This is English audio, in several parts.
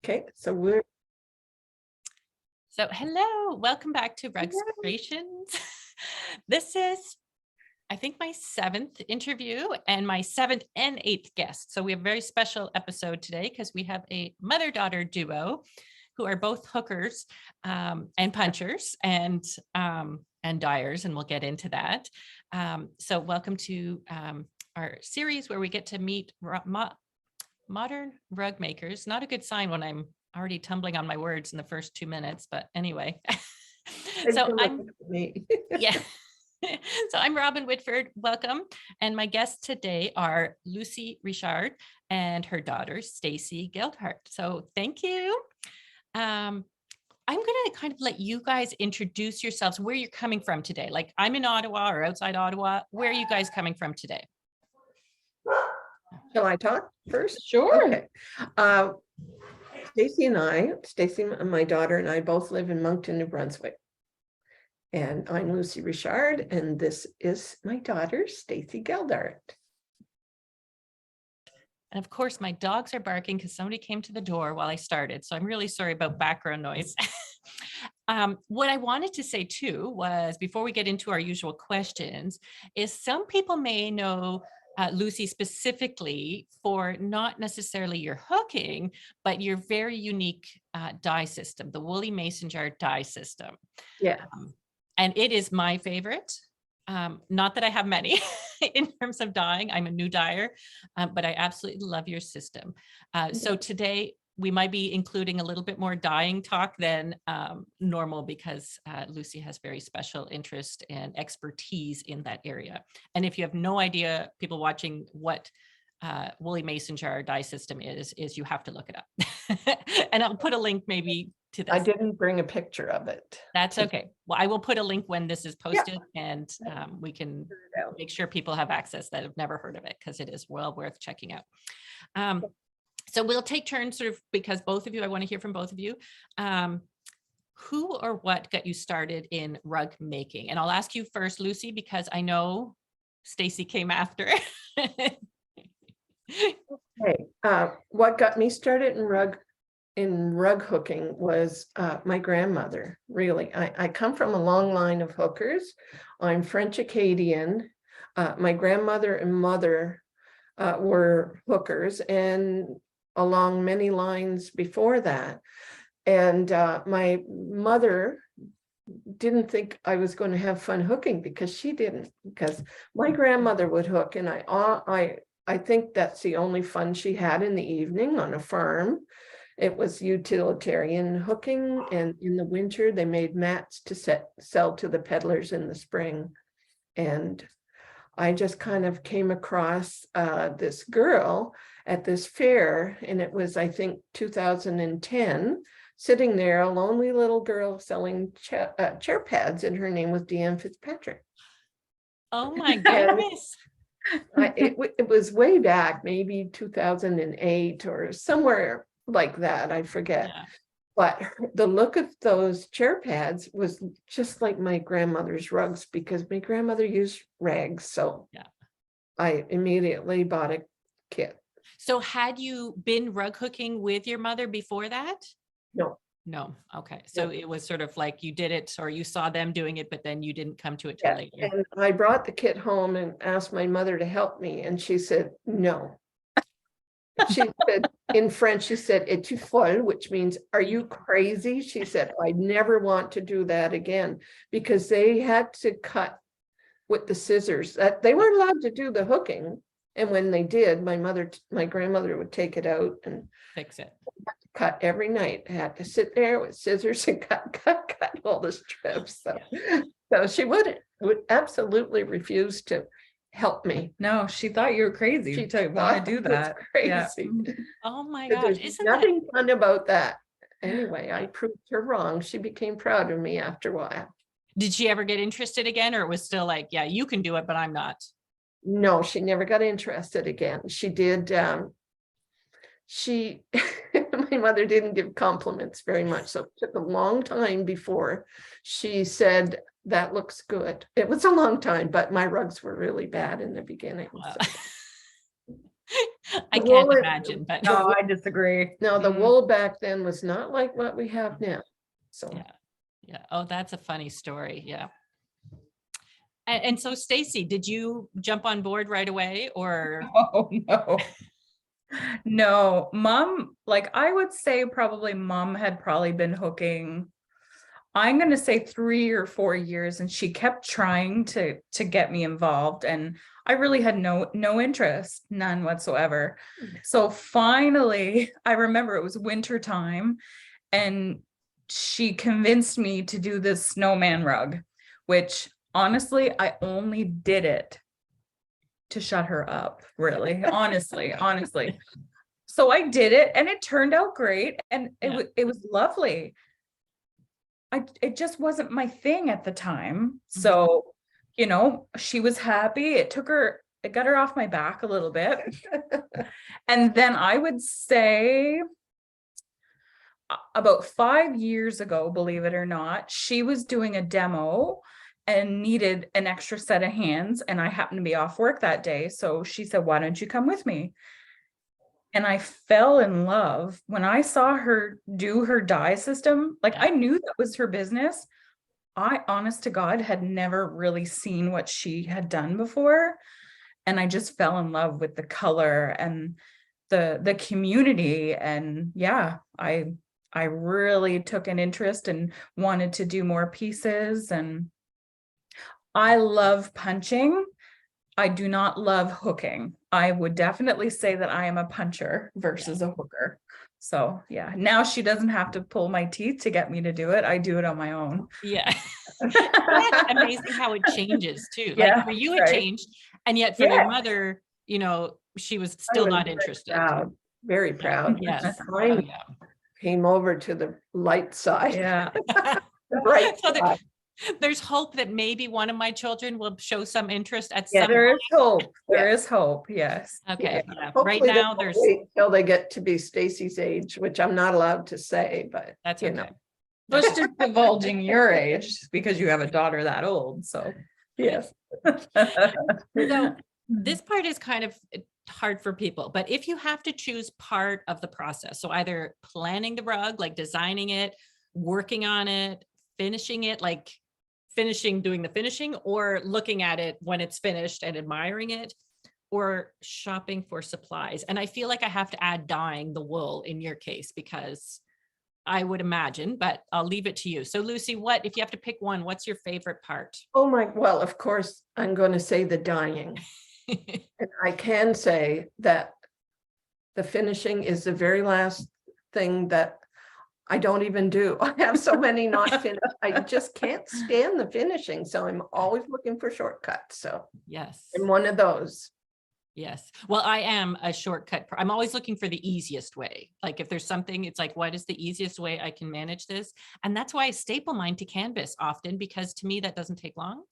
Okay, so hello, welcome back to Rugspirations. This is, I think, my 7th interview and my 7th and 8th guest. So we have a very special episode today because we have a mother-daughter duo who are both hookers and punchers and dyers, and we'll get into that. So welcome to our series where we get to meet modern rug makers. Not a good sign when I'm already tumbling on my words in the first 2 minutes, but anyway. So I'm Robin Whitford. Welcome. And my guests today are Lucy Richard and her daughter, Stacy Geldart. So thank you. I'm going to kind of let you guys introduce yourselves, where you're coming from today. Like, I'm in Ottawa or outside Ottawa. Where are you guys coming from today? Shall I talk first? Sure. Okay. Stacy, my daughter, and I both live in Moncton, New Brunswick. And I'm Lucy Richard, and this is my daughter, Stacy Geldart. And of course, my dogs are barking because somebody came to the door while I started. So I'm really sorry about background noise. What I wanted to say too was, before we get into our usual questions, is some people may know Lucy specifically for not necessarily your hooking, but your very unique dye system, the woolly mason jar dye system. Yeah. And it is my favorite. Not that I have many in terms of dyeing. I'm a new dyer, but I absolutely love your system. So today we might be including a little bit more dyeing talk than normal, because Lucy has very special interest and expertise in that area. And if you have no idea, people watching, what woolly mason jar dye system is you have to look it up. And I'll put a link maybe to this. I didn't bring a picture of it. That's okay. Well, I will put a link when this is posted, and we can make sure people have access that have never heard of it, because it is well worth checking out. So we'll take turns, sort of, because both of you, I want to hear from both of you. Who or what got you started in rug making? And I'll ask you first, Lucy, because I know Stacy came after. Okay. What got me started in rug hooking was my grandmother. Really, I come from a long line of hookers. I'm French Acadian. My grandmother and mother were hookers, and along many lines before that. And my mother didn't think I was going to have fun hooking, because she didn't, because my grandmother would hook, and I think that's the only fun she had in the evening on a farm. It was utilitarian hooking, and in the winter they made mats to sell to the peddlers in the spring. And I just kind of came across this girl at this fair, and it was, I think, 2010, sitting there, a lonely little girl selling chair pads, and her name was Deanne Fitzpatrick. Oh my goodness. It was way back, maybe 2008 or somewhere like that, I forget. Yeah. But the look of those chair pads was just like my grandmother's rugs, because my grandmother used rags. So yeah, I immediately bought a kit. So had you been rug hooking with your mother before that? No. Okay. So it was sort of like you did it, or you saw them doing it, but then you didn't come to it till later. And I brought the kit home and asked my mother to help me, and she said no. She said, in French, she said, "Es-tu folle?" which means, "Are you crazy?" She said, "I never want to do that again," because they had to cut with the scissors. That they weren't allowed to do the hooking, and when they did, my grandmother would take it out and fix it. Cut every night. I had to sit there with scissors and cut all the strips. So she would absolutely refuse to help me. No, she thought you were crazy to want to do that. Crazy. Yeah. Oh my gosh. There's nothing fun about that. Anyway, I proved her wrong. She became proud of me after a while. Did she ever get interested again, or it was still like, yeah, you can do it, but I'm not? No, she never got interested again. She did. My mother didn't give compliments very much, so it took a long time before she said, "That looks good." It was a long time, but my rugs were really bad in the beginning. Wow. So. I The can't wool- imagine, but No, I disagree. No, the Mm. wool back then was not like what we have now. So yeah. Yeah. Oh, that's a funny story. Yeah. And so Stacy, did you jump on board right away or? Oh, no. No, mom, like I would say probably mom had probably been hooking, I'm going to say 3 or 4 years, and she kept trying to get me involved, and I really had no interest, none whatsoever. So finally, I remember it was winter time, and she convinced me to do this snowman rug, which honestly, I only did it to shut her up, really, honestly. So I did it, and it turned out great, and it was lovely. It just wasn't my thing at the time. So, she was happy. It got her off my back a little bit. And then I would say about 5 years ago, believe it or not, she was doing a demo and needed an extra set of hands. And I happened to be off work that day. So she said, "Why don't you come with me?" And I fell in love when I saw her do her dye system. Like, I knew that was her business. I, honest to God, had never really seen what she had done before. And I just fell in love with the color and the community. And yeah, I really took an interest and wanted to do more pieces. And I love punching. I do not love hooking. I would definitely say that I am a puncher versus a hooker. So yeah, now she doesn't have to pull my teeth to get me to do it. I do it on my own. Yeah. That's amazing how it changes too. Like for you, it changed. And yet for your mother, she was still not interested. Proud, very proud. Yes. I came over to the light side. Yeah. The bright So side. there's hope that maybe one of my children will show some interest at Yeah, some There is point. hope. There is hope. Yes. Okay. Yeah. Right Hopefully they now won't there's wait until they get to be Stacy's age, which I'm not allowed to say, but that's you okay. know. Just divulging your age because you have a daughter that old. So Yes. So this part is kind of hard for people, but if you have to choose part of the process, so either planning the rug, like designing it, working on it, finishing it, like doing the finishing, or looking at it when it's finished and admiring it, or shopping for supplies. And I feel like I have to add dyeing the wool in your case, because I would imagine, but I'll leave it to you. So Lucy, if you have to pick one, what's your favorite part? Oh my, well, of course, I'm going to say the dyeing. And I can say that the finishing is the very last thing that I don't even do. I have so many not finished. I just can't stand the finishing. So I'm always looking for shortcuts. So Yes. I'm one of those. Yes. Well, I am a shortcut. I'm always looking for the easiest way. Like if there's something, it's like, what is the easiest way I can manage this? And that's why I staple mine to canvas often, because to me, that doesn't take long.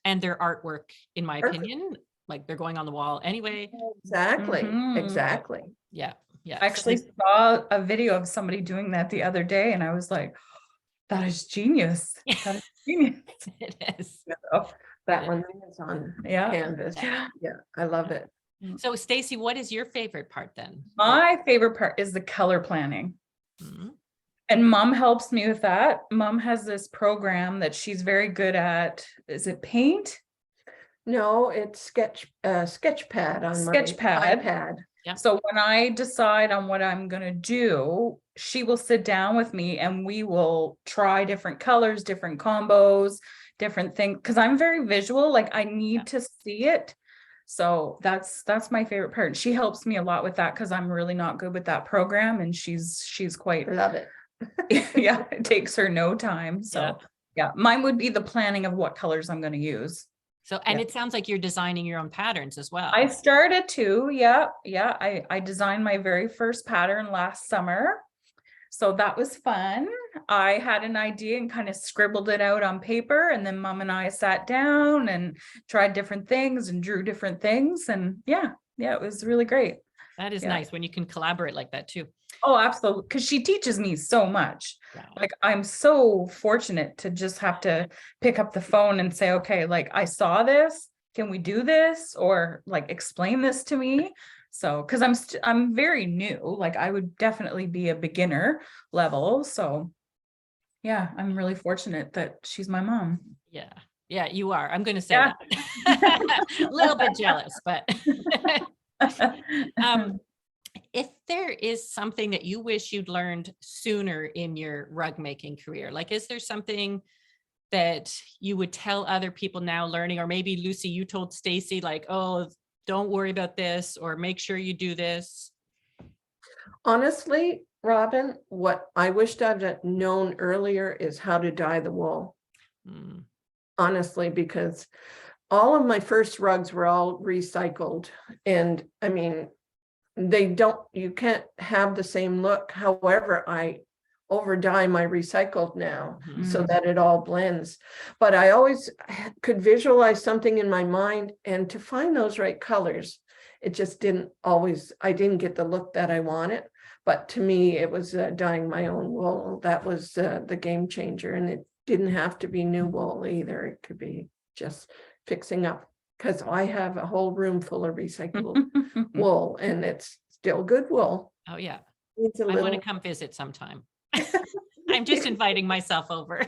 And their artwork, in my opinion, like they're going on the wall anyway. Exactly. Mhm. Exactly. Yeah. Yeah. I actually saw a video of somebody doing that the other day, and I was like, that is genius. That is genius. It is. So that one is on canvas. Yeah. Yeah, I love it. So Stacy, what is your favorite part then? My favorite part is the color planning. Mhm. And mom helps me with that. Mom has this program that she's very good at. Is it paint? No, it's Sketchpad on my Sketchpad. iPad. Yeah. So when I decide on what I'm going to do, she will sit down with me and we will try different colors, different combos, different things. Cause I'm very visual. Like I need to see it. So that's my favorite part. She helps me a lot with that because I'm really not good with that program. And she's quite, I love it. yeah, it takes her no time. So yeah, mine would be the planning of what colors I'm going to use. So, and it sounds like you're designing your own patterns as well. I started to, yeah. I designed my very first pattern last summer. So that was fun. I had an idea and kind of scribbled it out on paper. And then mom and I sat down and tried different things and drew different things. And yeah, it was really great. That is nice when you can collaborate like that too. Oh, absolutely. Because she teaches me so much. Yeah. Like I'm so fortunate to just have to pick up the phone and say, okay, like I saw this. Can we do this? Or like explain this to me. So, because I'm very new, like I would definitely be a beginner level. So yeah, I'm really fortunate that she's my mom. Yeah. Yeah, you are. I'm going to say Yeah. that. A little bit jealous, but if there is something that you wish you'd learned sooner in your rug making career, like, is there something that you would tell other people now learning, or maybe Lucy, you told Stacy like, oh, don't worry about this, or make sure you do this? Honestly, Robin, what I wished I'd known earlier is how to dye the wool. Mm, Honestly, because all of my first rugs were all recycled. And I mean, you can't have the same look. However, I over dye my recycled now so Mhm. that it all blends. But I always could visualize something in my mind, and to find those right colors, it just didn't always, I didn't get the look that I wanted. But to me, it was dyeing my own wool. That was the game changer. And it didn't have to be new wool either. It could be just fixing up, because I have a whole room full of recycled wool, and it's still good wool. oh yeah, It's a I want to little, come visit sometime. I'm just inviting myself over.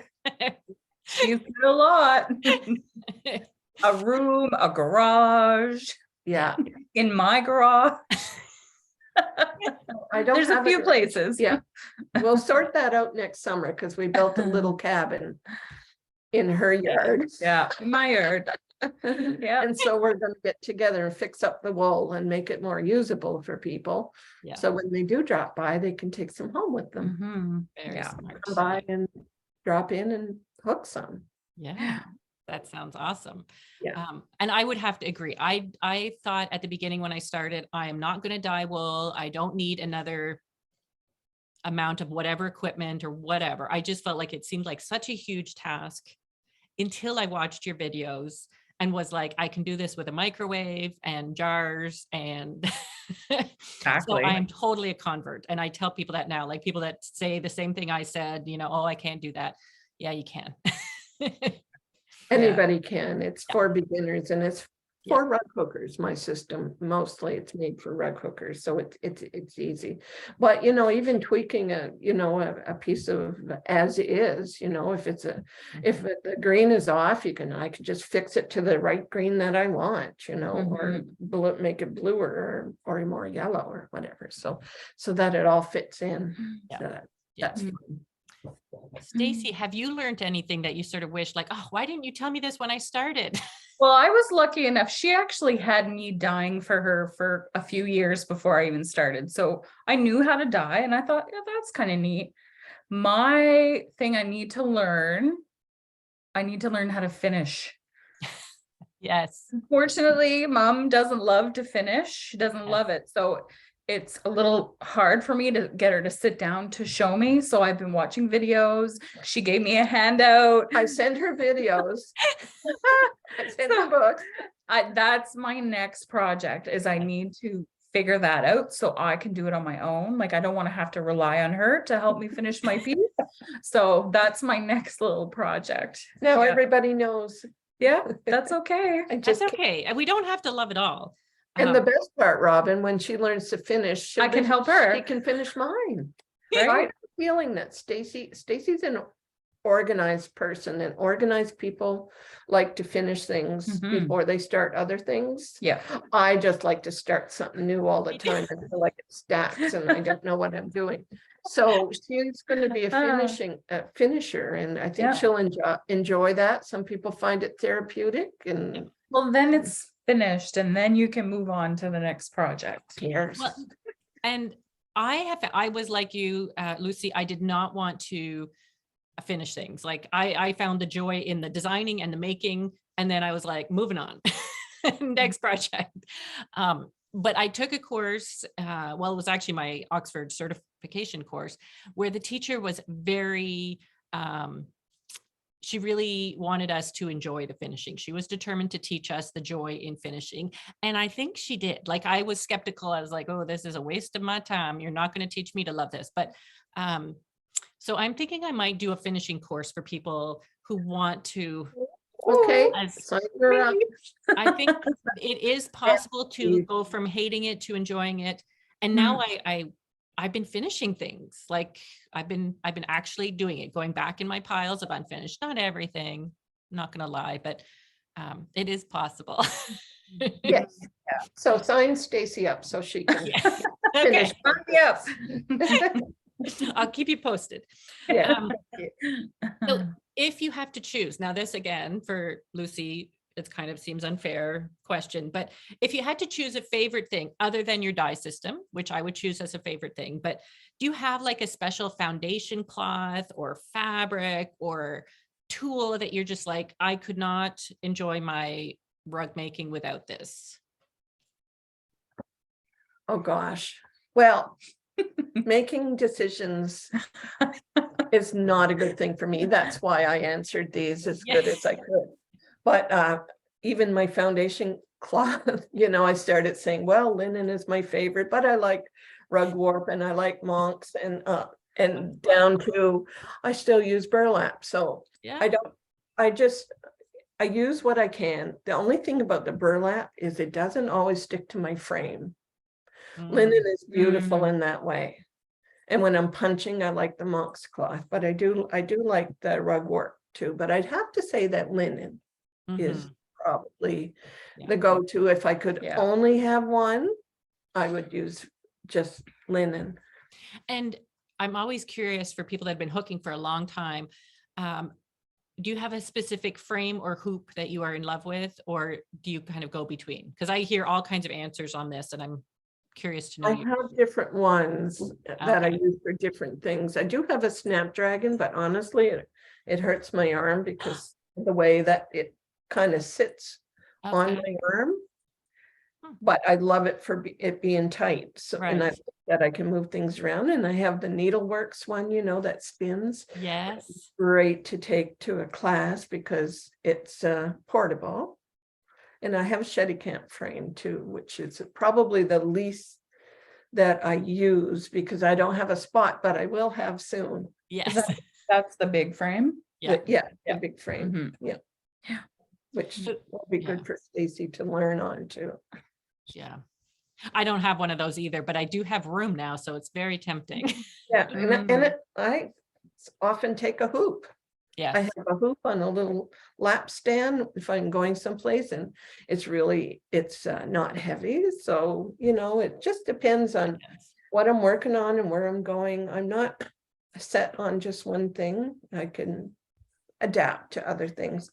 She's got a lot. A room, a garage, yeah. in my garage. I don't There's a have few it. places. Yeah. We'll sort that out next summer, because we built a little cabin in her yard. Yeah, in my yard. Yeah. And so we're gonna get together and fix up the wool and make it more usable for people. Yeah, So when they do drop by, they can take some home with them. Mhm. very Yeah. smart. Come by and drop in and hook some. Yeah, that sounds awesome. Yeah. And I would have to agree. I thought at the beginning when I started, I am not going to dye wool. I don't need another amount of whatever equipment or whatever. I just felt like it seemed like such a huge task until I watched your videos and was like, I can do this with a microwave and jars. And so Exactly. I am totally a convert. And I tell people that now, like people that say the same thing I said, oh, I can't do that. Yeah, you can. Anybody can. It's Yeah. for beginners, and it's Yeah. for rug hookers. My system, mostly it's made for rug hookers, so it's easy. But even tweaking a piece of as is, if the green is off, I can just fix it to the right green that I want, or make it bluer or more yellow or whatever. So that it all fits in. Yeah. So that's fun. Stacy, have you learned anything that you sort of wish, like, oh, why didn't you tell me this when I started? Well, I was lucky enough. She actually had me dyeing for her for a few years before I even started. So I knew how to dye, and I thought, yeah, that's kind of neat. My thing I need to learn how to finish. Yes. Unfortunately, mom doesn't love to finish. She doesn't Yes. love it. So it's a little hard for me to get her to sit down to show me. So I've been watching videos. She gave me a handout. I send her videos. I send her books. That's my next project, is I need to figure that out so I can do it on my own. Like, I don't want to have to rely on her to help me finish my piece. So that's my next little project. Now Yeah. everybody knows. Yeah, that's okay. I That's just okay. And we don't have to love it all. And the best part, Robin, when she learns to finish, I can help her. She can finish mine. Right? I have a feeling that Stacy's an organized person, and organized people like to finish things Mhm. before they start other things. Yeah. I just like to start something new all the time and feel like it stacks and I don't know what I'm doing. So she's going to be a finisher, and I think Yeah. she'll enjoy that. Some people find it therapeutic, and Well, then it's finished, and then you can move on to the next project. cares. Well, and I was like you, Lucy, I did not want to finish things. Like I found the joy in the designing and the making, and then I was like, moving on, next project. But I took a course, well, it was actually my Oxford certification course, where the teacher was very, she really wanted us to enjoy the finishing. She was determined to teach us the joy in finishing. And I think she did. Like, I was skeptical. I was like, oh, this is a waste of my time. You're not going to teach me to love this. But so I'm thinking I might do a finishing course for people who want to Okay. As sign her up. I think it is possible to go from hating it to enjoying it. And now I've been finishing things. Like I've been actually doing it, going back in my piles of unfinished, not everything, I'm not gonna lie, but it is possible. Yes. So sign Stacy up so she can Yeah. finish. Yep. I'll keep you posted. Yeah. So if you have to choose, now this again for Lucy, it kind of seems unfair question, but if you had to choose a favorite thing other than your dye system, which I would choose as a favorite thing, but do you have like a special foundation cloth or fabric or tool that you're just like, I could not enjoy my rug making without this? Oh, gosh. Well, making decisions is not a good thing for me. That's why I answered these as good as I could. But even my foundation cloth, I started saying, well, linen is my favorite, but I like rug warp and I like monks and down to I still use burlap. So Yeah. I use what I can. The only thing about the burlap is it doesn't always stick to my frame. Linen is beautiful in that way. And when I'm punching, I like the monk's cloth, but I do like the rug work too. But I'd have to say that linen is probably the go-to. If I could only have one, I would use just linen. And I'm always curious for people that have been hooking for a long time. Do you have a specific frame or hoop that you are in love with, or do you kind of go between? Because I hear all kinds of answers on this and I'm curious to know. I have different ones that I use for different things. I do have a Snapdragon, but honestly, it hurts my arm because of the way that it kind of sits on my arm. But I love it for it being tight. So and I can move things around. And I have the Needleworks one, that spins. Yes. It's great to take to a class because it's portable. And I have a Shetty Camp frame too, which is probably the least that I use because I don't have a spot, but I will have soon. Yes. That's the big frame. The big frame. Yeah. Which will be good for Stacy to learn on too. Yeah. I don't have one of those either, but I do have room now, so it's very tempting. And I often take a hoop. Yes. I have a hoop on a little lap stand if I'm going someplace, and it's not heavy. So, it just depends on what I'm working on and where I'm going. I'm not set on just one thing. I can adapt to other things.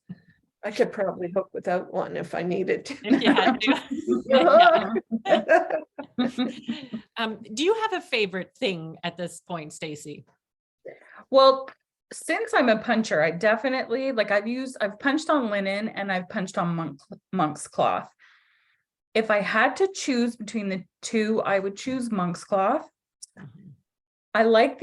I could probably hook without one if I needed to. If you had to. Do you have a favorite thing at this point, Stacy? Well, since I'm a puncher, I definitely I've punched on linen and I've punched on monk's cloth. If I had to choose between the two, I would choose monk's cloth. I like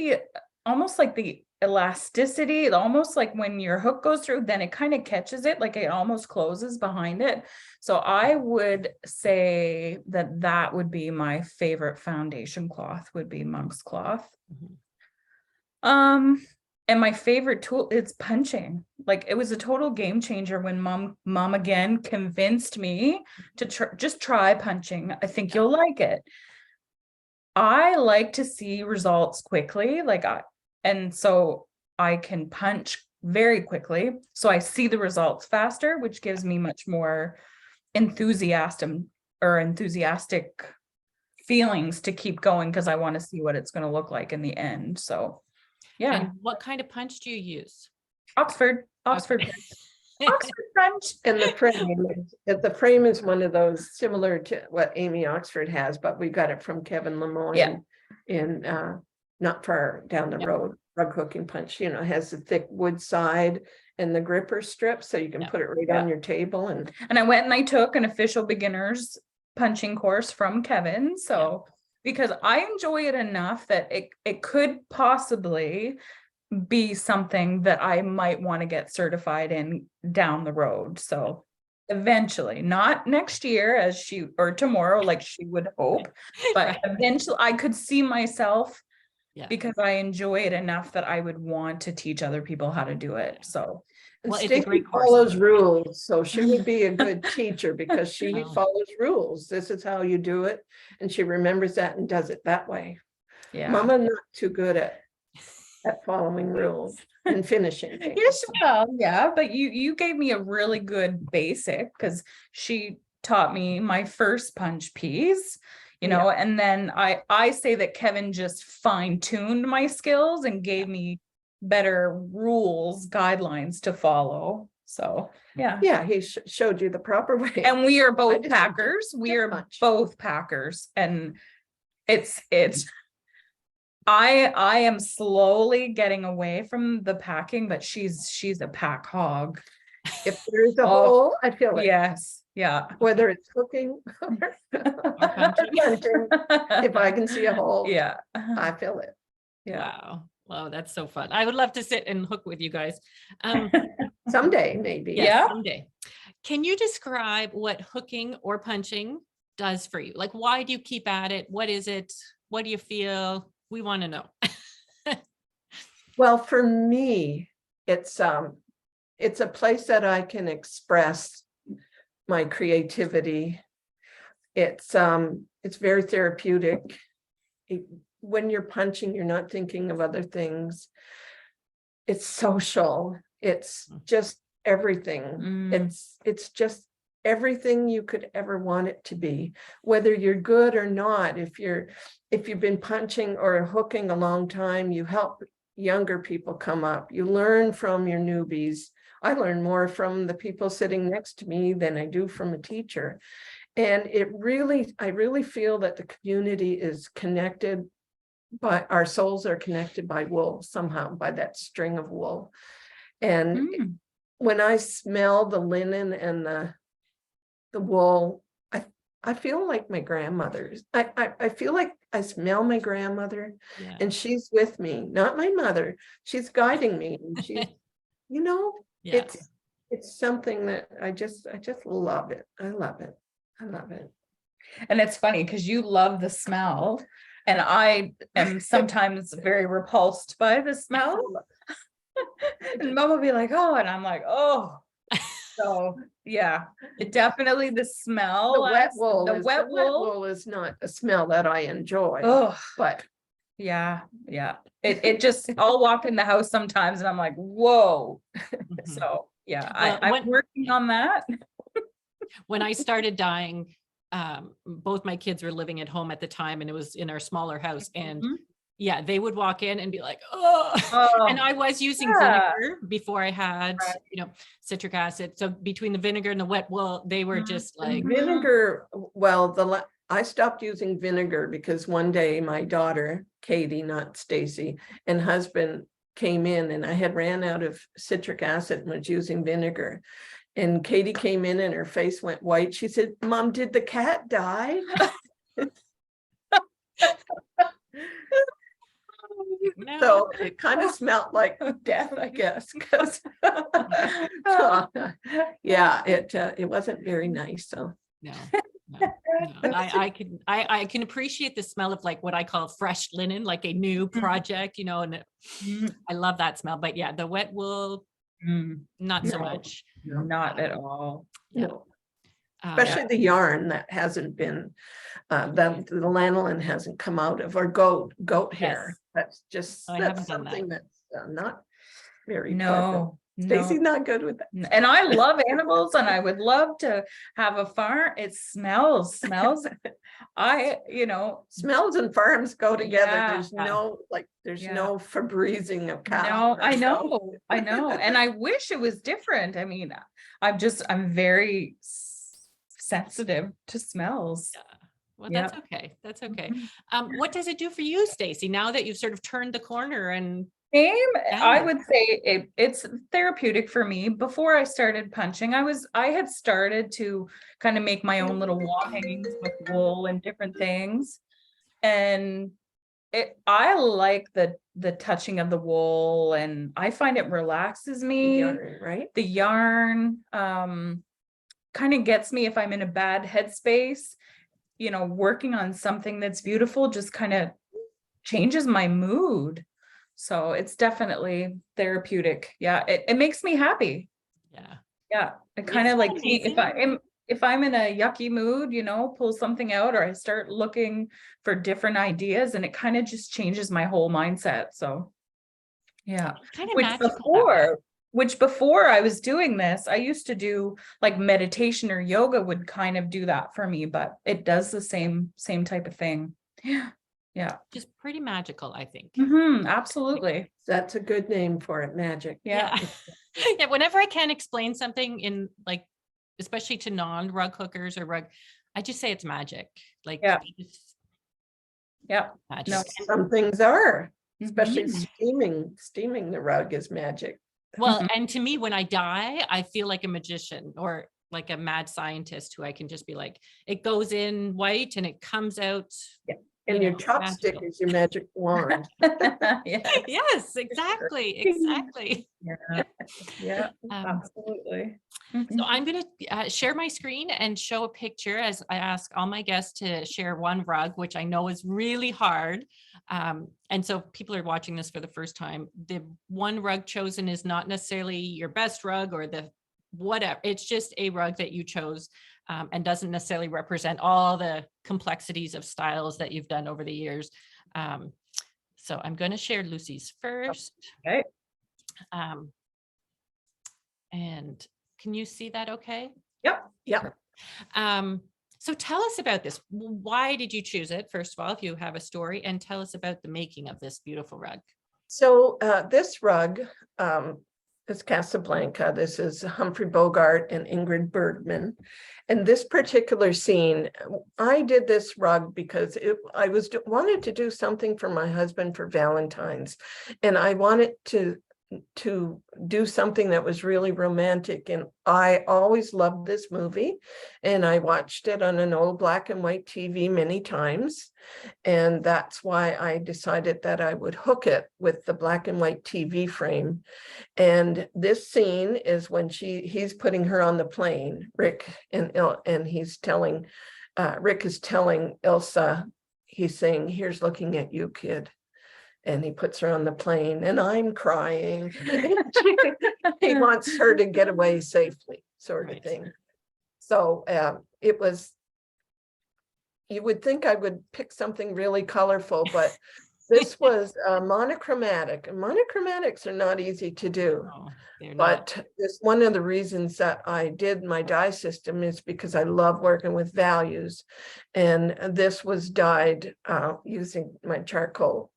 almost like the elasticity, almost like when your hook goes through, then it kind of catches it, like it almost closes behind it. So I would say that would be my favorite foundation cloth, would be monk's cloth. And my favorite tool is punching. Like it was a total game changer when mom again convinced me to just try punching. I think you'll like it. I like to see results quickly, and so I can punch very quickly. So I see the results faster, which gives me much more enthusiastic feelings to keep going because I want to see what it's going to look like in the end. So yeah. And what kind of punch do you use? Oxford punch. Oxford punch. And the frame is one of those similar to what Amy Oxford has, but we got it from Kevin Lemoyne in not far down the road. Rug hooking punch, it has the thick wood side and the gripper strip, so you can put it right on your table. And I went and I took an official beginner's punching course from Kevin. So because I enjoy it enough that it could possibly be something that I might want to get certified in down the road. So eventually, not next year or tomorrow, like she would hope, but eventually I could see myself Yeah. because I enjoy it enough that I would want to teach other people how to do it. So And Well, it's a Stacy great course. follows rules, so she would be a good teacher because she Oh. follows rules. This is how you do it, and she remembers that and does it that way. yeah. Mama not too good at following rules and finishing things. Yes, well, yeah, but you gave me a really good basic because she taught me my first punch piece, you know, and then I say that Kevin just fine-tuned my skills and gave me better rules, guidelines to follow. So, yeah. Yeah, he showed you the proper way. And we are I both just Packers. We just are punch. both Packers. And it's I am slowly getting away from the packing, but she's a pack hog. If there's a Oh, hole, I feel it. Yes, yeah. Whether it's cooking or punching. punching, if I can see a hole, Yeah. I feel it. Yeah. Wow, that's so fun. I would love to sit and hook with you guys. Someday, maybe. Yeah. Someday. Can you describe what hooking or punching does for you? Like, why do you keep at it? What is it? What do you feel? We want to know. Well, for me, it's a place that I can express my creativity. It's very therapeutic. When you're punching, you're not thinking of other things. It's social. It's just everything. It's just everything you could ever want it to be, whether you're good or not. If you've been punching or hooking a long time, you help younger people come up. You learn from your newbies. I learn more from the people sitting next to me than I do from a teacher. And I really feel that the community is connected our souls are connected by wool somehow, by that string of wool. And when I smell the linen and the wool, I feel like my grandmother's. I feel like I smell my grandmother, and she's with me, not my mother. She's guiding me. And she's, it's something that I just love it. I love it. I love it. And it's funny because you love the smell. And I am sometimes very repulsed by the smell. And Mom will be like, oh, and I'm like, oh. So yeah, it definitely the smell. The wet wool is not a smell that I enjoy. Oh, but yeah. It just, I'll walk in the house sometimes and I'm like, whoa. So yeah, Well, I'm working on that. When I started dyeing, both my kids were living at home at the time, and it was in our smaller house, and they would walk in and be like, oh. And I was using vinegar before I had, citric acid. So between the vinegar and the wet wool, they were just like vinegar. Well, I stopped using vinegar because one day my daughter, Katie, not Stacy, and husband came in, and I had ran out of citric acid and was using vinegar. And Katie came in and her face went white. She said, Mom, did the cat die? No. So it kind of smelled like death, I guess. It wasn't very nice. So no. I can appreciate the smell of like what I call fresh linen, like a new project, and I love that smell. But yeah, the wet wool, not so much. Not at all. No. Especially the yarn that hasn't been, the lanolin hasn't come out of, or goat hair. That's just something that's not very pleasant. Stacy's not good with that. And I love animals, and I would love to have a farm. It smells. Smells and farms go together. There's no Febrezing of cows. No, I know. And I wish it was different. I mean, I'm very sensitive to smells. Well, that's okay. That's okay. What does it do for you, Stacy, now that you've sort of turned the corner? And I would say it's therapeutic for me. Before I started punching, I had started to kind of make my own little wall hangings with wool and different things. And I like the touching of the wool, and I find it relaxes me. The yarn, right? The yarn kind of gets me if I'm in a bad headspace, working on something that's beautiful, just kind of changes my mood. So it's definitely therapeutic. Yeah, it makes me happy. Yeah. Yeah, it kind Isn't of that like amazing? if I'm in a yucky mood, pull something out, or I start looking for different ideas, and it kind of just changes my whole mindset. So yeah, It's kind of which magical that way. before I was doing this, I used to do like meditation or yoga would kind of do that for me, but it does the same type of thing. Yeah. Yeah. Just pretty magical, I think. Absolutely. That's a good name for it, magic. Yeah. Yeah. Yeah. Whenever I can't explain something in like, especially to non-rug hookers or rug, I just say it's magic. Like Yeah. it's Yeah. magic. No. Some things are, especially Mhm. steaming the rug is magic. Well, and to me, when I die, I feel like a magician or like a mad scientist who I can just be like, it goes in white and it comes out, Yeah. And your chopstick magical. is your magic wand. Yeah. Yes, exactly. Exactly. Yeah. Yeah. Absolutely. So I'm going to share my screen and show a picture as I ask all my guests to share one rug, which I know is really hard. And so people are watching this for the first time. The one rug chosen is not necessarily your best rug or the whatever. It's just a rug that you chose and doesn't necessarily represent all the complexities of styles that you've done over the years. So I'm going to share Lucy's first. Okay. And can you see that okay? Yep. Yep. So tell us about this. Why did you choose it? First of all, if you have a story, and tell us about the making of this beautiful rug. So this rug is Casablanca. This is Humphrey Bogart and Ingrid Bergman. And this particular scene, I did this rug because I wanted to do something for my husband for Valentine's. And I wanted to do something that was really romantic. And I always loved this movie. And I watched it on an old black and white TV many times. And that's why I decided that I would hook it with the black and white TV frame. And this scene is when he's putting her on the plane, Rick, and he's telling, Rick is telling Ilsa, he's saying, here's looking at you, kid. And he puts her on the plane and I'm crying. He wants her to get away safely, sort of thing. So it was, you would think I would pick something really colorful, but this was monochromatic, and monochromatics are not easy to do. No, but this one of the reasons that I did my dye system is because I love working with values. And this was dyed using my charcoal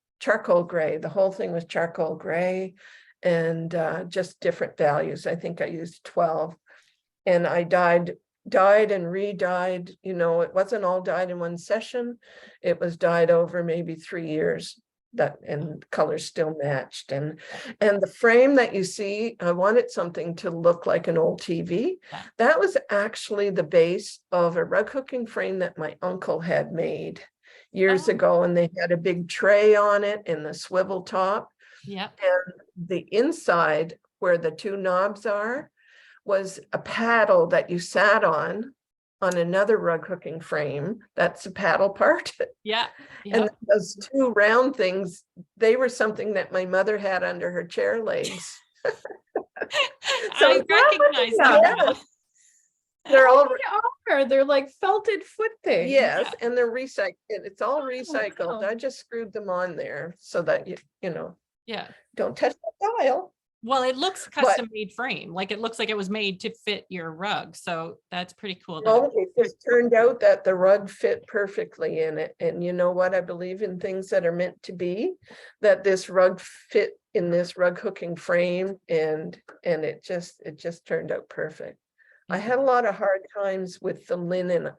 gray. The whole thing was charcoal gray and just different values. I think I used 12. And I dyed and re-dyed, it wasn't all dyed in one session. It was dyed over maybe 3 years, and colors still matched. And the frame that you see, I wanted something to look like an old TV. That was actually the base of a rug hooking frame that my uncle had made years ago, and they had a big tray on it and the swivel top. Yeah. And the inside where the two knobs are was a paddle that you sat on another rug hooking frame. That's the paddle part. Yeah. And those two round things, they were something that my mother had under her chair legs. So I recognize them. They're all they're like felted foot things. Yes, and they're recycled. It's all recycled. I just screwed them on there so that you know don't touch the dial. Well, it looks custom made frame. Like it looks like it was made to fit your rug. So that's pretty cool. Well, it just turned out that the rug fit perfectly in it. And you know what? I believe in things that are meant to be, that this rug fit in this rug hooking frame, and it just turned out perfect. I had a lot of hard times with the linen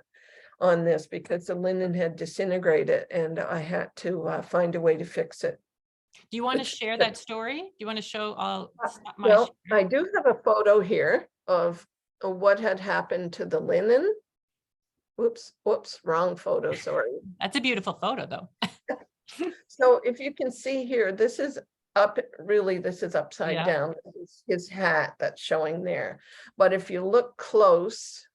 on this because the linen had disintegrated and I had to find a way to fix it. Do you want to share that story? Do you want to show all? Well, I do have a photo here of what had happened to the linen. Whoops, wrong photo, sorry. That's a beautiful photo though. So if you can see here, this is up, really, this is upside down. This is his hat that's showing there. But if you look close,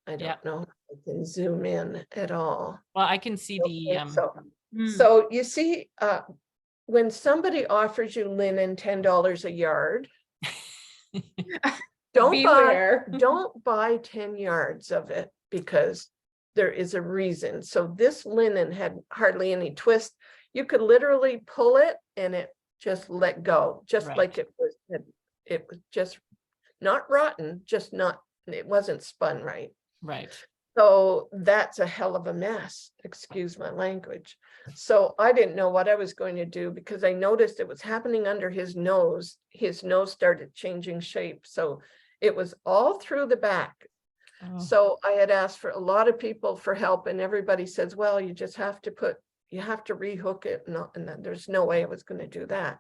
I don't know if I can zoom in at all. Well, I can see the So you see, when somebody offers you linen $10 a yard, Beware. don't buy 10 yards of it, because there is a reason. So this linen had hardly any twist. You could literally pull it and it just let go, just Right. like it was just not rotten, just not, it wasn't spun right. Right. So that's a hell of a mess, excuse my language. So I didn't know what I was going to do, because I noticed it was happening under his nose. His nose started changing shape. So it was all through the back. Oh, So I had asked for a lot of people for help, and everybody says, well, you just have to rehook it. And then there's no way I was going to do that.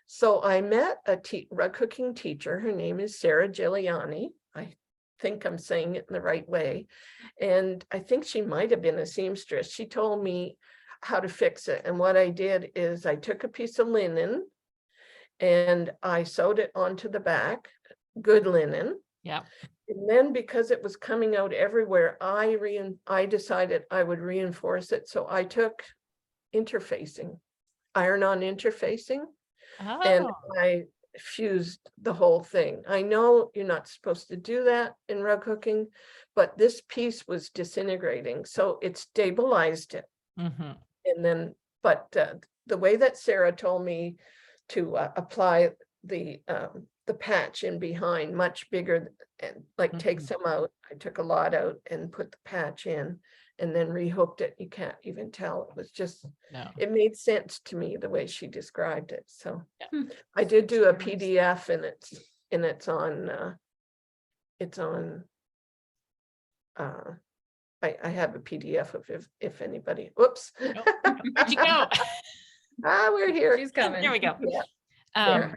So I met a rug hooking teacher. Her name is Sarah Giuliani. I think I'm saying it in the right way. And I think she might have been a seamstress. She told me how to fix it. And what I did is I took a piece of linen and I sewed it onto the back, good linen. yeah. And then, because it was coming out everywhere, I decided I would reinforce it. So I took interfacing, iron-on interfacing, and Oh, I fused the whole thing. I know you're not supposed to do that in rug hooking, but this piece was disintegrating, so it stabilized it. mhm. And then, but the way that Sarah told me to apply the patch in behind, much bigger, and like take some out. I took a lot out and put the patch in, and then rehooked it. You can't even tell. It was just, No. it made sense to me the way she described it. So Yeah. I did do a Very nice. PDF, and it's on I have a PDF of if anybody, whoops. Oh, where'd you go? We're here. She's coming. There we go. Yeah. Um,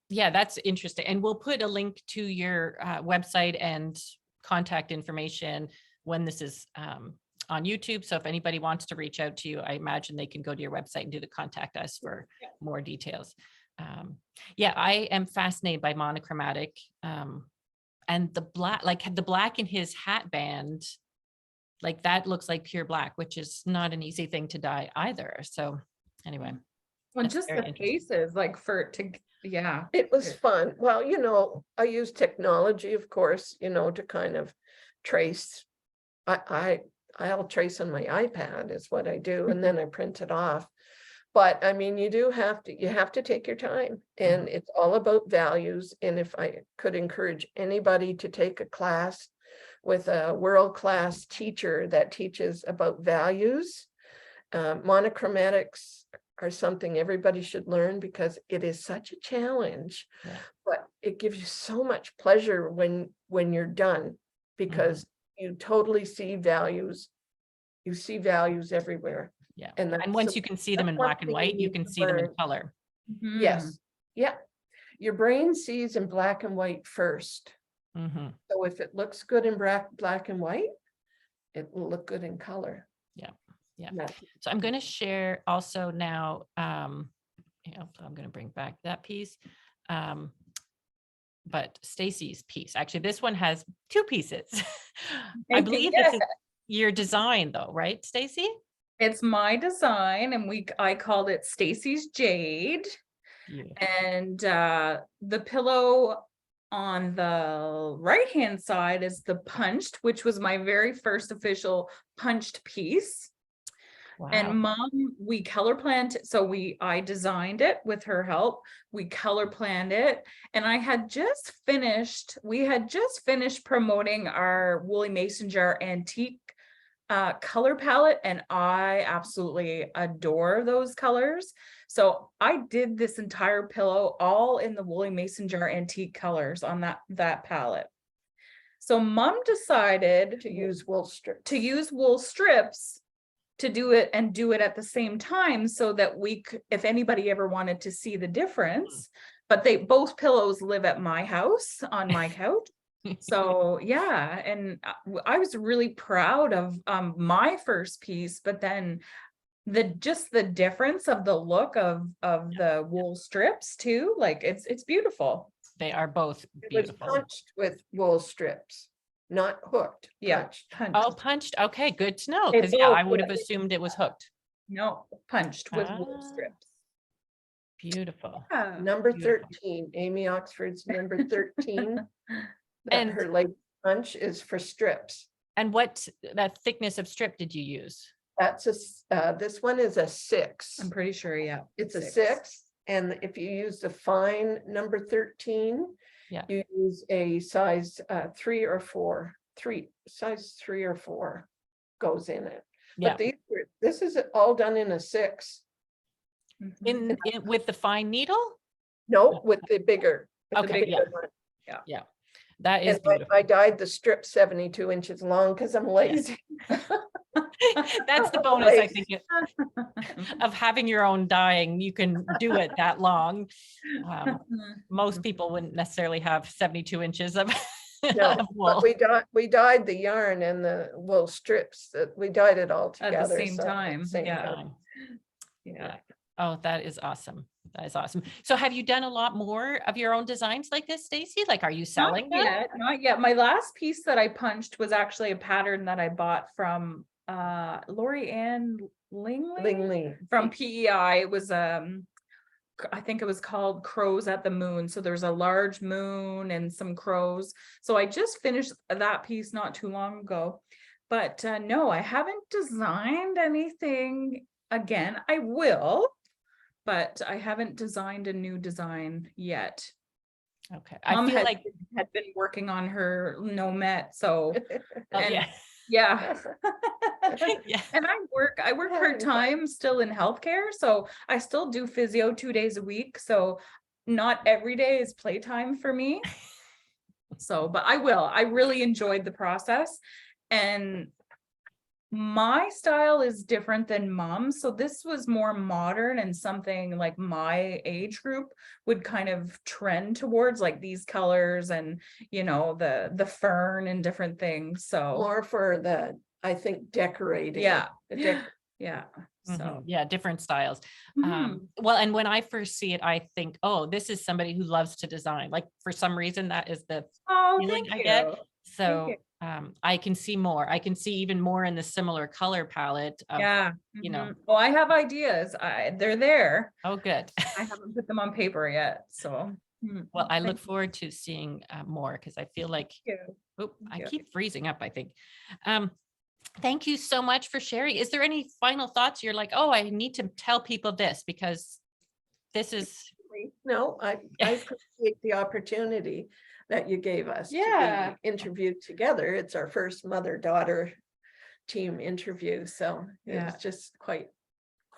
yeah, that's interesting. And we'll put a link to your website and contact information when this is on YouTube. So if anybody wants to reach out to you, I imagine they can go to your website and do the contact us for more details. Yeah, I am fascinated by monochromatic and the black, like the black in his hat band, like that looks like pure black, which is not an easy thing to dye either. So anyway. Well, That's just very the interesting. faces, like yeah. It was fun. Well, I use technology, of course, to kind of trace. I'll trace on my iPad is what I do, and then I print it off. But I mean, you have to take your time, and it's all about values. And if I could encourage anybody to take a class with a world-class teacher that teaches about values, monochromatics are something everybody should learn, because it is such a challenge. Yeah. But it gives you so much pleasure when you're done, because you totally see values. You see values everywhere. Yeah. And once you can see them in black and white, you can see them in color. Yes. Yeah. Your brain sees in black and white first. Mhm. So if it looks good in black and white, it will look good in color. Yeah. Yeah. So I'm going to share also now, I'm going to bring back that piece. But Stacy's piece, actually, this one has two pieces. I believe this is your design though, right, Stacy? It's my design, and I called it Stacy's Jade. Beautiful. And the pillow on the right-hand side is the punched, which was my very first official punched piece. Wow. And Mom, we color planned, so I designed it with her help. We color planned it, and we had just finished promoting our Woolly Mason Jar antique color palette, and I absolutely adore those colors. So I did this entire pillow all in the Woolly Mason Jar antique colors on that palette. So Mom decided To use wool strips to do it at the same time, so that if anybody ever wanted to see the difference. But both pillows live at my house on my couch. So yeah, and I was really proud of my first piece, but then the difference of the look of the wool strips too, like it's beautiful. They are both It was beautiful. punched with wool strips, not hooked. Yeah, Punched. punched. Oh, punched. Okay, good to know. They Because I both would have did. assumed it was hooked. No, punched with wool Ah. strips. Beautiful. Yeah. Number Beautiful. 13, Amy Oxford's number 13. That And- her leg punch is for strips. And what that thickness of strip did you use? That's this one is a 6. I'm pretty sure, yeah. It's a 6. And if you use the fine number 13, Yeah. you use a size 3 or 4. Size 3 or 4 goes in it. Yeah. But this is all done in a 6. Mhm. In with the fine needle? No, with the bigger. with the Okay, bigger yeah. one. That is And beautiful. I dyed the strip 72 inches long because I'm lazy. That's the bonus, I think, of having your own dyeing. You can do it that long. Most people wouldn't necessarily have 72 inches of, No, of wool. but we dyed the yarn and the wool strips, that we dyed it all At together. the same time, yeah. Um, Yeah. Oh, that is awesome. That is awesome. So have you done a lot more of your own designs like this, Stacy? Like, are you selling them? Not yet. My last piece that I punched was actually a pattern that I bought from Lori Ann Lingley from PEI. It was I think it was called Crows at the Moon. So there's a large moon and some crows. So I just finished that piece not too long ago. But no, I haven't designed anything again. I will, but I haven't designed a new design yet. Okay. I Mom feel like, had been working on her Nomet, so oh, and yeah. yeah. Yeah. And I work part-time still in healthcare, so I still do physio 2 days a week. So not every day is playtime for me. So, but I really enjoyed the process, and my style is different than Mom's. So this was more modern and something like my age group would kind of trend towards, like these colors and, you know, the fern and different things. So More for the, I think, decorating. yeah. The Yeah. Mhm. So Yeah, different styles. mhm. Well, and when I first see it, I think, oh, this is somebody who loves to design. Like, for some reason, that is the Oh, feeling thank I you. get. So you. I can see more. I can see even more in the similar color palette of, Yeah. you know. Mhm. Well, I have ideas. They're there. Oh, good. I haven't put them on paper yet. So Well, I thank look forward to seeing more, because I feel like, you. oh, I you. keep freezing up, I think. Thank you so much for sharing. Is there any final thoughts? You're like, oh, I need to tell people this because this is, No, I appreciate the opportunity that you gave us to Yeah. be interviewed together. It's our first mother-daughter team interview, so Yeah. it's just quite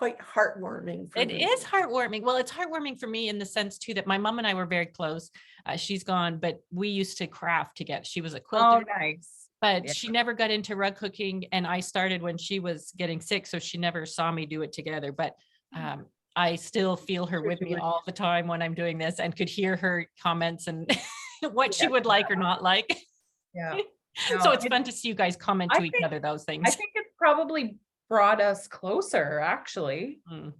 heartwarming for it me. is heartwarming. Well, it's heartwarming for me in the sense too that my mom and I were very close. She's gone, but we used to craft together. She was a quilter. Oh, nice. But Yeah. she never got into rug hooking, and I started when she was getting sick, so she never saw me do it together. But I still feel her with me all the time when I'm doing this, and could hear her comments and what she would like or not like. Yeah. So it's fun to see you guys comment to I each think- other those I things. think it probably brought us closer, actually. Mm.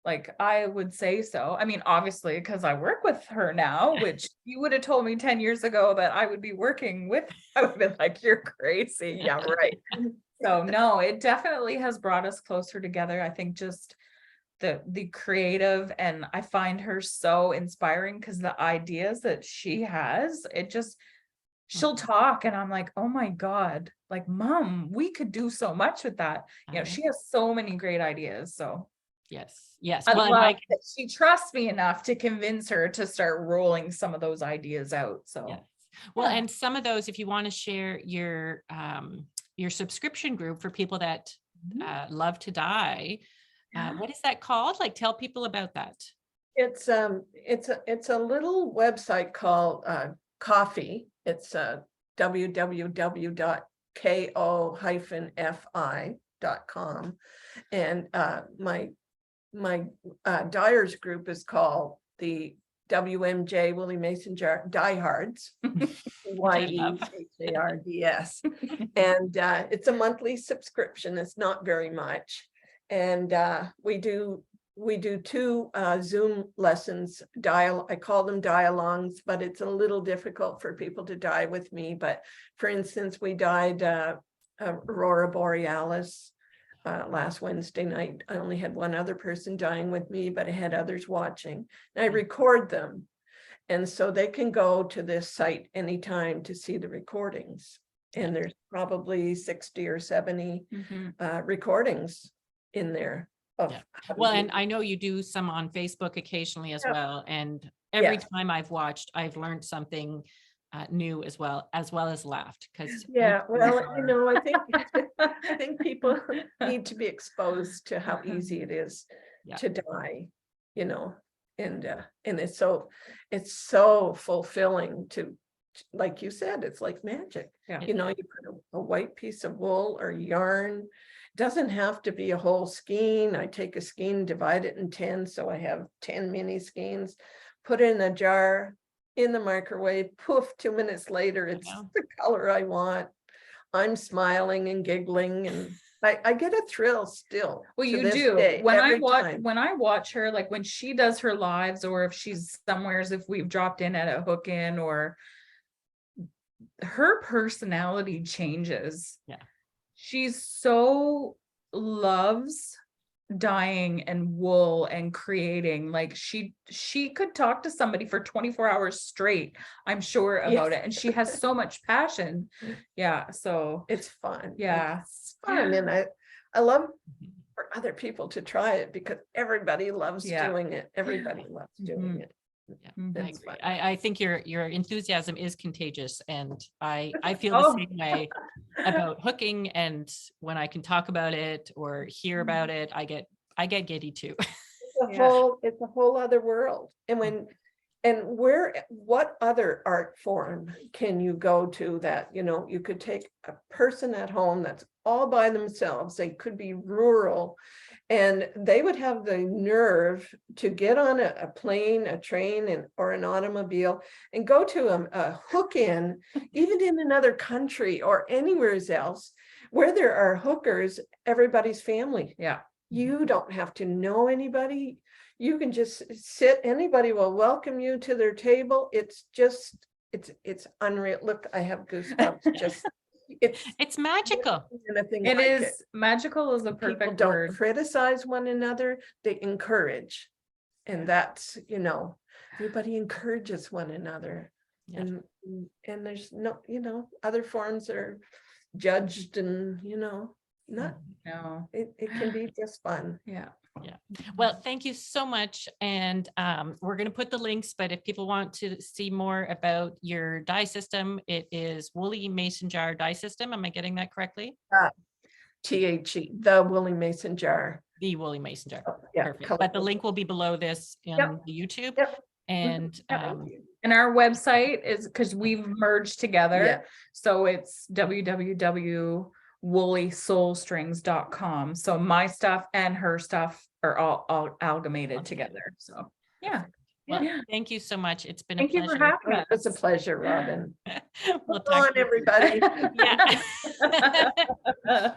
Like, I would say so. I mean, obviously, because I work with her now, which you would have told me 10 years ago that I would be working with, I would have been like, you're crazy. Yeah, right. So no, it definitely has brought us closer together. I think just the creative, and I find her so inspiring because the ideas that she has, she'll talk and I'm like, oh my God, like, Mom, we could do so much with that. You know, she has so many great ideas. So Yes. I Well, and love Mike, that she trusts me enough to convince her to start rolling some of those ideas out. So yes. Well, yeah. and some of those, if you want to share your subscription group for people that love to dye, what is that called? Like, tell people about that. It's a little website called Coffee. It's www.ko-fi.com, and my dyers group is called the WMJ Willie Mason Diehards, YEHARDS, and it's a monthly subscription. It's not very much, and we do 2 Zoom lessons. I call them dialogues, but it's a little difficult for people to dye with me. But for instance, we dyed Aurora Borealis last Wednesday night. I only had one other person dyeing with me, but I had others watching. And I record them. And so they can go to this site anytime to see the recordings. And there's probably 60 or 70 recordings in there. Of Yeah. how to Well, do and it. I know you do some on Facebook occasionally as Yeah. well. And every Yes. time I've watched, I've learned something new as well as laughed. Because Yeah, well, I think people need to be exposed to how easy it is Yeah. to dye, and it's so fulfilling to, like you said, it's like magic. Yeah. You put a white piece of wool or yarn. Doesn't have to be a whole skein. I take a skein, divide it in 10, so I have 10 mini skeins, put it in a jar, in the microwave, poof, 2 minutes later, it's know. the color I want. I'm smiling and giggling, and I get a thrill still. Well, to you this do. day, When I every watch time. her, like when she does her lives, or if she's somewheres, if we've dropped in at a hook in, or her personality changes. Yeah. She's so loves dyeing and wool and creating. Like she could talk to somebody for 24 hours straight, I'm sure, about it. And she has so much passion. Yeah. So It's fun. yeah. It's fun. And I love for other people to try it, because everybody loves Yeah. doing it. Everybody loves doing it. Yeah, Mhm. I It's agree. fun. I think your enthusiasm is contagious, and I feel Oh. the same way about hooking. And when I can talk about it or hear about it, I get giddy too. It's a whole other world. And what other art form can you go to that, you could take a person at home that's all by themselves, they could be rural, and they would have the nerve to get on a plane, a train, or an automobile and go to a hook in, even in another country or anywhere else where there are hookers, everybody's family. Yeah. You don't have to know anybody. You can just sit, anybody will welcome you to their table. It's unreal. Look, I have goosebumps. It's magical. It is magical is a People perfect don't word. criticize one another, they encourage. And that's, everybody encourages one another. Yeah. And there's no, other forms are judged, and not, No. it can be just fun. Yeah. Well, thank you so much. And we're going to put the links, but if people want to see more about your dye system, it is Woolly Mason Jar Dye System. Am I getting that correctly? THE, the Woolly Mason Jar. The Woolly Mason Jar. Yeah, Perfect. But the link will be below this in Yep. the YouTube. Yep. And And our website is, because we've merged together. Yeah. So it's www.woollysoulstrings.com. So my stuff and her stuff are all amalgamated together. So yeah. Well, Yeah. thank you so much. It's been Thank a you pleasure. for having us. It's a pleasure, Robin. We'll Come on, talk to you soon. everybody. Yeah.